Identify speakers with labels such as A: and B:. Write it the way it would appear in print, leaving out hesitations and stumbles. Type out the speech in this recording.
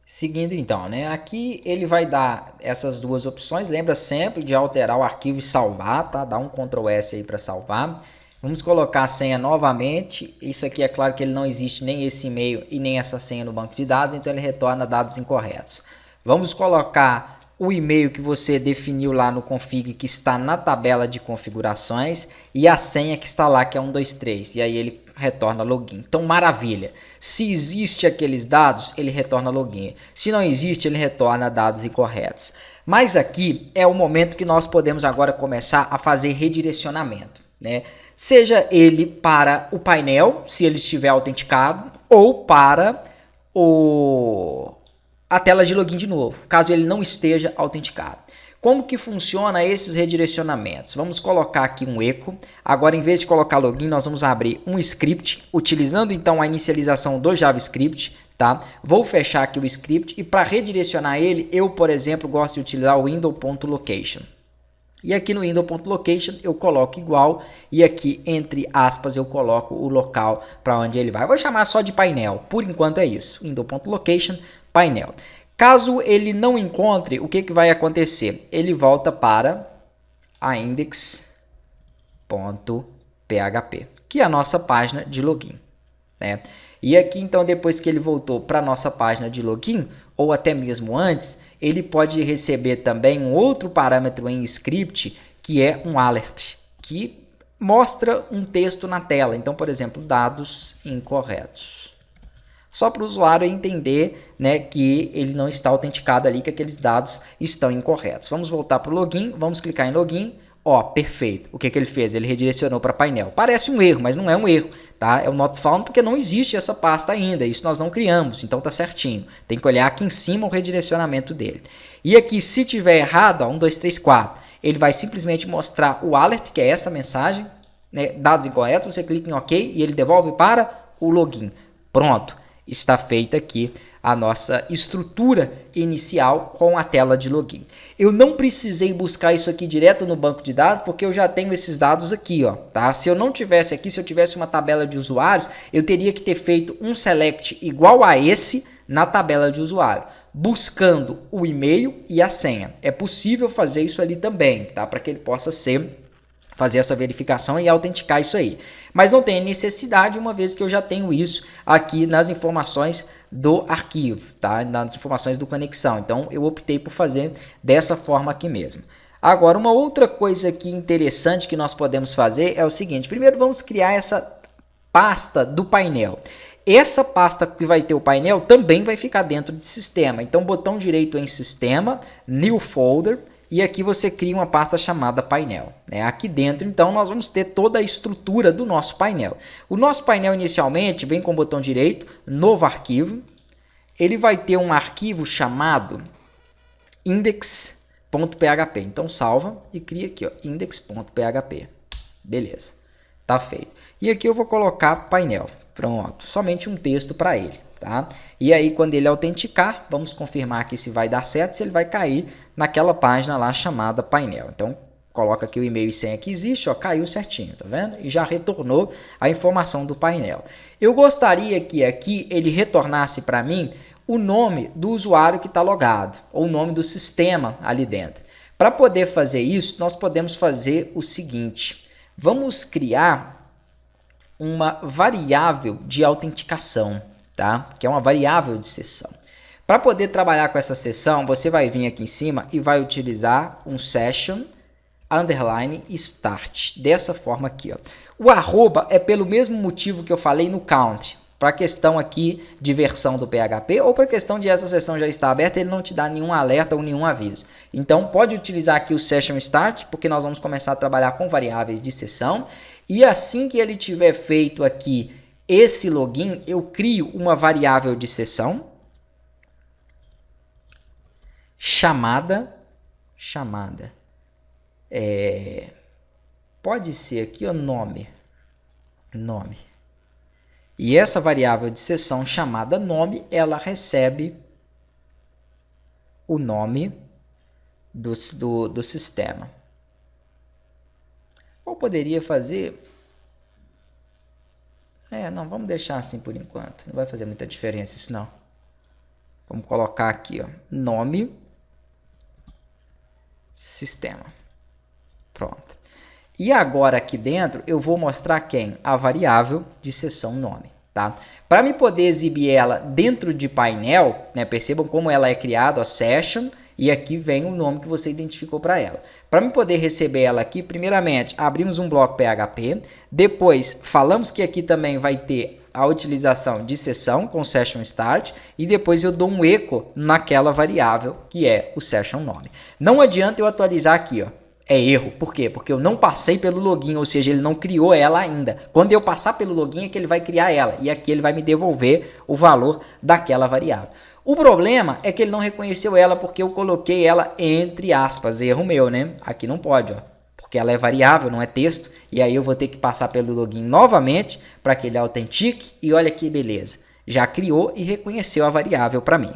A: Seguindo então, né? Aqui ele vai dar essas duas opções. Lembra sempre de alterar o arquivo e salvar, tá? Dá um Ctrl S aí para salvar. Vamos colocar a senha novamente. Isso aqui é claro que ele não existe nem esse e-mail e nem essa senha no banco de dados, então ele retorna dados incorretos. Vamos colocar o e-mail que você definiu lá no config, que está na tabela de configurações, e a senha que está lá, que é 123. E aí ele retorna login. Então, maravilha. Se existe aqueles dados, ele retorna login. Se não existe, ele retorna dados incorretos. Mas aqui é o momento que nós podemos agora começar a fazer redirecionamento, né? Seja ele para o painel, se ele estiver autenticado, ou para a tela de login de novo, caso ele não esteja autenticado. Como que funciona esses redirecionamentos? Vamos colocar aqui um echo. Agora, em vez de colocar login, nós vamos abrir um script, utilizando então a inicialização do JavaScript, tá? Vou fechar aqui o script e para redirecionar ele, eu, por exemplo, gosto de utilizar o window.location. E aqui no window.location eu coloco igual e aqui entre aspas eu coloco o local para onde ele vai. Eu vou chamar só de painel, por enquanto é isso, window.location, painel. Caso ele não encontre, o que vai acontecer? Ele volta para a index.php, que é a nossa página de login, né? E aqui então, depois que ele voltou para a nossa página de login, ou até mesmo antes, ele pode receber também um outro parâmetro em script, que é um alert, que mostra um texto na tela. Então, por exemplo, dados incorretos. Só para o usuário entender, né, que ele não está autenticado ali, que aqueles dados estão incorretos. Vamos voltar para o login, vamos clicar em login. Ó, perfeito. O que ele fez? Ele redirecionou para painel. Parece um erro, mas não é um erro, tá? É o not found porque não existe essa pasta ainda. Isso nós não criamos, então tá certinho. Tem que olhar aqui em cima o redirecionamento dele. E aqui, se tiver errado, ó, 1, 2, 3, 4, ele vai simplesmente mostrar o alert, que é essa mensagem, né? Dados incorretos, você clica em OK e ele devolve para o login. Pronto. Está feita aqui a nossa estrutura inicial com a tela de login. Eu não precisei buscar isso aqui direto no banco de dados, porque eu já tenho esses dados aqui, ó, tá? Se eu não tivesse aqui, se eu tivesse uma tabela de usuários, eu teria que ter feito um select igual a esse na tabela de usuário, buscando o e-mail e a senha. É possível fazer isso ali também, tá? Para que ele possa fazer essa verificação e autenticar isso aí. Mas não tem necessidade, uma vez que eu já tenho isso aqui nas informações do arquivo, tá? Nas informações do conexão. Então, eu optei por fazer dessa forma aqui mesmo. Agora, uma outra coisa aqui interessante que nós podemos fazer é o seguinte. Primeiro, vamos criar essa pasta do painel. Essa pasta que vai ter o painel também vai ficar dentro de sistema. Então, botão direito em sistema, new folder. E aqui você cria uma pasta chamada painel, né? Aqui dentro, então, nós vamos ter toda a estrutura do nosso painel. O nosso painel, inicialmente, vem com o botão direito, novo arquivo. Ele vai ter um arquivo chamado index.php. Então, salva e cria aqui, ó, index.php. Beleza, tá feito. E aqui eu vou colocar painel. Pronto, somente um texto para ele. Tá? E aí, quando ele autenticar, vamos confirmar aqui se vai dar certo, se ele vai cair naquela página lá chamada painel. Então, coloca aqui o e-mail e senha que existe, ó, caiu certinho, tá vendo? E já retornou a informação do painel. Eu gostaria que aqui ele retornasse para mim o nome do usuário que está logado, ou o nome do sistema ali dentro. Para poder fazer isso, nós podemos fazer o seguinte, vamos criar uma variável de autenticação, tá? Que é uma variável de sessão. Para poder trabalhar com essa sessão, você vai vir aqui em cima e vai utilizar um session underline start, dessa forma aqui, ó. O arroba é pelo mesmo motivo que eu falei no count, para a questão aqui de versão do PHP ou para a questão de essa sessão já está aberta, ele não te dá nenhum alerta ou nenhum aviso. Então, pode utilizar aqui o session start, porque nós vamos começar a trabalhar com variáveis de sessão, e assim que ele tiver feito aqui esse login, eu crio uma variável de sessão chamada pode ser aqui o nome. E essa variável de sessão chamada nome, ela recebe o nome do sistema. Ou poderia fazer... não, vamos deixar assim por enquanto. Não vai fazer muita diferença isso não. Vamos colocar aqui, ó, nome sistema. Pronto. E agora aqui dentro eu vou mostrar quem? A variável de seção nome. Tá? Para me poder exibir ela dentro de painel, né, percebam como ela é criada, ó, session, e aqui vem o nome que você identificou para ela. Para me poder receber ela aqui, primeiramente abrimos um bloco PHP, depois falamos que aqui também vai ter a utilização de sessão com session start, e depois eu dou um eco naquela variável que é o session nome. Não adianta eu atualizar aqui, ó. É erro. Por quê? Porque eu não passei pelo login, ou seja, ele não criou ela ainda. Quando eu passar pelo login é que ele vai criar ela. E aqui ele vai me devolver o valor daquela variável. O problema é que ele não reconheceu ela porque eu coloquei ela entre aspas. Erro meu, né? Aqui não pode, ó. Porque ela é variável, não é texto. E aí eu vou ter que passar pelo login novamente para que ele autentique. E olha que beleza. Já criou e reconheceu a variável para mim.